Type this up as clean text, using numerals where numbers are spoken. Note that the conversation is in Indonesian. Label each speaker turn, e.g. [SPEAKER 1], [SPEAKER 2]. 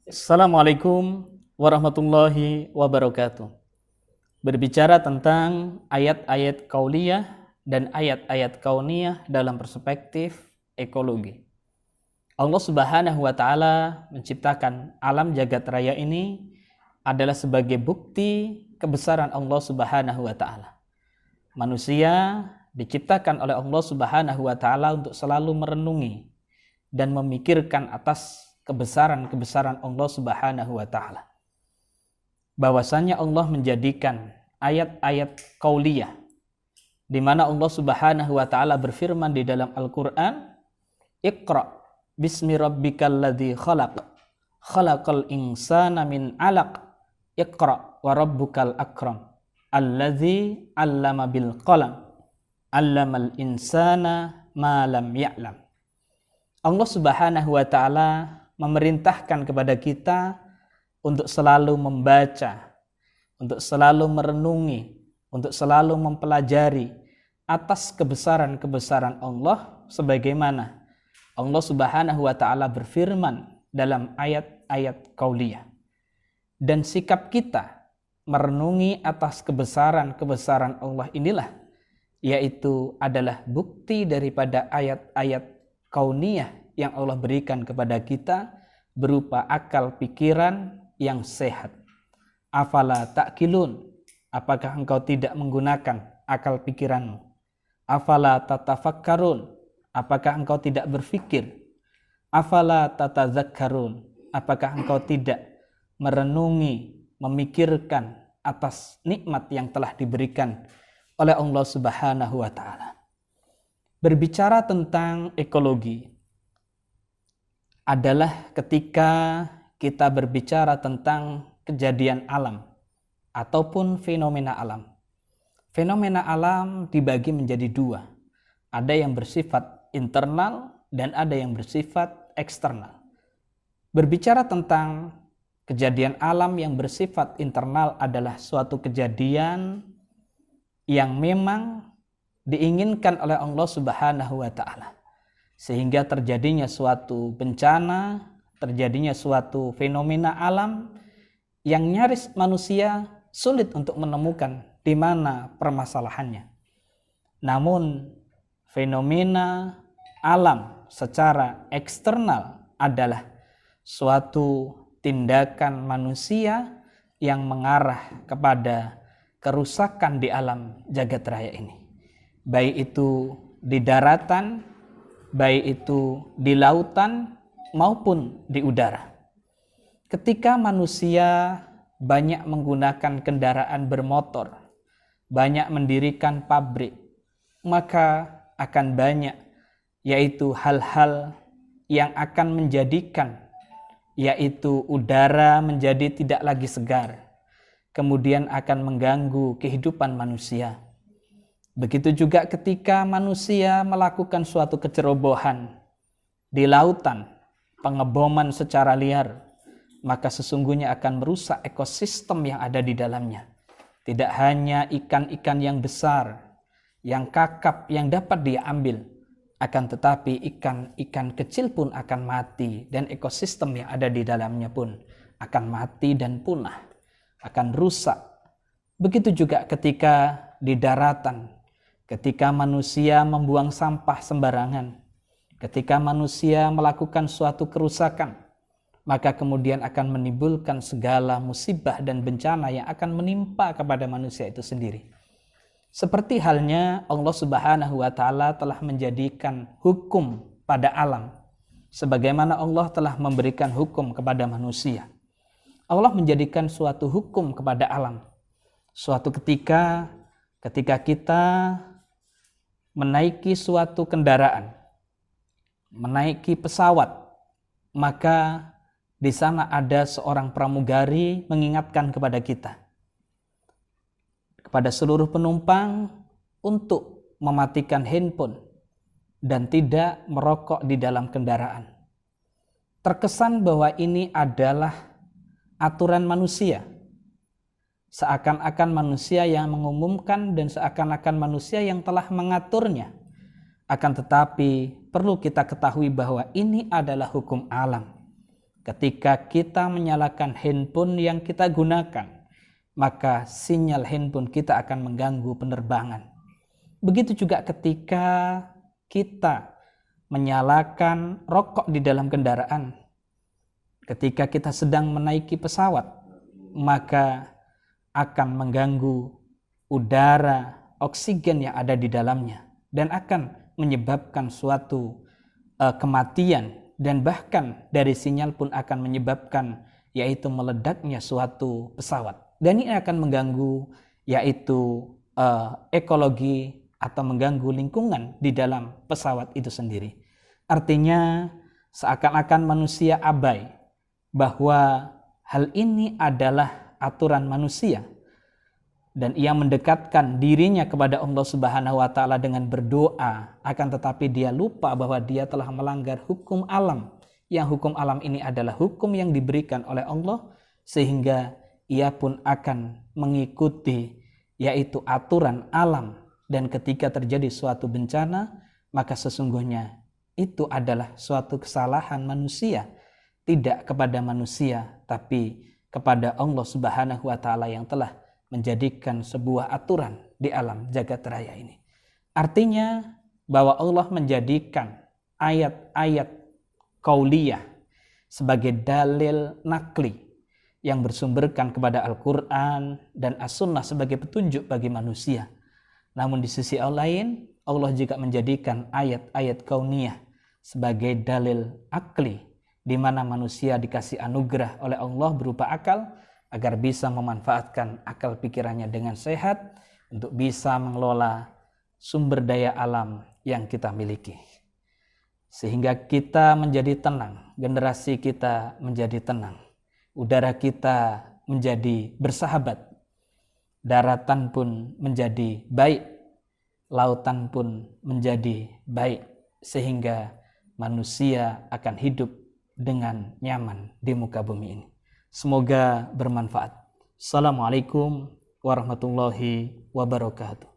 [SPEAKER 1] Assalamualaikum warahmatullahi wabarakatuh. Berbicara tentang ayat-ayat qauliyah dan ayat-ayat kauniyah dalam perspektif ekologi. Allah Subhanahu wa taala menciptakan alam jagat raya ini adalah sebagai bukti kebesaran Allah Subhanahu wa taala. Manusia diciptakan oleh Allah Subhanahu wa taala untuk selalu merenungi dan memikirkan atas kebesaran-kebesaran Allah Subhanahu wa taala. Bahwasanya Allah menjadikan ayat-ayat qauliyah di mana Allah Subhanahu wa taala berfirman di dalam Al-Qur'an, "Iqra bismi rabbikal ladzi khalaq, khalaqal insana min 'alaq, iqra wa rabbukal akram, alladzi 'allama bil qalam, 'allamal insana ma lam ya'lam." Allah Subhanahu wa taala memerintahkan kepada kita untuk selalu membaca, untuk selalu merenungi, untuk selalu mempelajari atas kebesaran-kebesaran Allah sebagaimana Allah Subhanahu wa taala berfirman dalam ayat-ayat qauliyah. Dan sikap kita merenungi atas kebesaran-kebesaran Allah inilah yaitu adalah bukti daripada ayat-ayat kauniyah yang Allah berikan kepada kita berupa akal pikiran yang sehat. Afala ta'qilun, apakah engkau tidak menggunakan akal pikiranmu? Afala tatafakkarun, apakah engkau tidak berfikir? Afala tatadzakkarun, apakah engkau tidak merenungi, memikirkan atas nikmat yang telah diberikan oleh Allah Subhanahu wa taala? Berbicara tentang ekologi adalah ketika kita berbicara tentang kejadian alam ataupun fenomena alam. Fenomena alam dibagi menjadi dua. Ada yang bersifat internal dan ada yang bersifat eksternal. Berbicara tentang kejadian alam yang bersifat internal adalah suatu kejadian yang memang diinginkan oleh Allah Subhanahu wa taala. Sehingga terjadinya suatu bencana, terjadinya suatu fenomena alam yang nyaris manusia sulit untuk menemukan di mana permasalahannya. Namun fenomena alam secara eksternal adalah suatu tindakan manusia yang mengarah kepada kerusakan di alam jagat raya ini. Baik itu di daratan, baik itu di lautan maupun di udara. Ketika manusia banyak menggunakan kendaraan bermotor, banyak mendirikan pabrik, maka akan banyak yaitu hal-hal yang akan menjadikan yaitu udara menjadi tidak lagi segar, kemudian akan mengganggu kehidupan manusia. Begitu juga ketika manusia melakukan suatu kecerobohan di lautan, pengeboman secara liar, maka sesungguhnya akan merusak ekosistem yang ada di dalamnya. Tidak hanya ikan-ikan yang besar, yang kakap, yang dapat dia ambil, akan tetapi ikan-ikan kecil pun akan mati dan ekosistem yang ada di dalamnya pun akan mati dan punah, akan rusak. Begitu juga ketika di daratan, ketika manusia membuang sampah sembarangan, ketika manusia melakukan suatu kerusakan, maka kemudian akan menimbulkan segala musibah dan bencana yang akan menimpa kepada manusia itu sendiri. Seperti halnya Allah Subhanahu wa taala telah menjadikan hukum pada alam, sebagaimana Allah telah memberikan hukum kepada manusia. Allah menjadikan suatu hukum kepada alam. Suatu ketika kita menaiki suatu kendaraan, menaiki pesawat, maka di sana ada seorang pramugari mengingatkan kepada kita, kepada seluruh penumpang untuk mematikan handphone dan tidak merokok di dalam kendaraan. Terkesan bahwa ini adalah aturan manusia. Seakan-akan manusia yang mengumumkan dan seakan-akan manusia yang telah mengaturnya. Akan tetapi perlu kita ketahui bahwa ini adalah hukum alam. Ketika kita menyalakan handphone yang kita gunakan, maka sinyal handphone kita akan mengganggu penerbangan. Begitu juga ketika kita menyalakan rokok di dalam kendaraan. Ketika kita sedang menaiki pesawat, maka akan mengganggu udara, oksigen yang ada di dalamnya, dan akan menyebabkan suatu kematian, dan bahkan dari sinyal pun akan menyebabkan yaitu meledaknya suatu pesawat. Dan ini akan mengganggu yaitu ekologi atau mengganggu lingkungan di dalam pesawat itu sendiri. Artinya seakan-akan manusia abai bahwa hal ini adalah aturan manusia, dan ia mendekatkan dirinya kepada Allah Subhanahu wa taala dengan berdoa, akan tetapi dia lupa bahwa dia telah melanggar hukum alam, yang hukum alam ini adalah hukum yang diberikan oleh Allah, sehingga ia pun akan mengikuti yaitu aturan alam. Dan ketika terjadi suatu bencana, maka sesungguhnya itu adalah suatu kesalahan manusia, tidak kepada manusia tapi kepada Allah Subhanahu wa taala yang telah menjadikan sebuah aturan di alam jagat raya ini. Artinya bahwa Allah menjadikan ayat-ayat qauliyah sebagai dalil nakli yang bersumberkan kepada Al-Quran dan As-Sunnah sebagai petunjuk bagi manusia. Namun di sisi lain, Allah juga menjadikan ayat-ayat kauniyah sebagai dalil akli, di mana manusia dikasih anugerah oleh Allah berupa akal, agar bisa memanfaatkan akal pikirannya dengan sehat untuk bisa mengelola sumber daya alam yang kita miliki. Sehingga kita menjadi tenang, generasi kita menjadi tenang, udara kita menjadi bersahabat, daratan pun menjadi baik, lautan pun menjadi baik, sehingga manusia akan hidup dengan nyaman di muka bumi ini. Semoga bermanfaat. Assalamualaikum warahmatullahi wabarakatuh.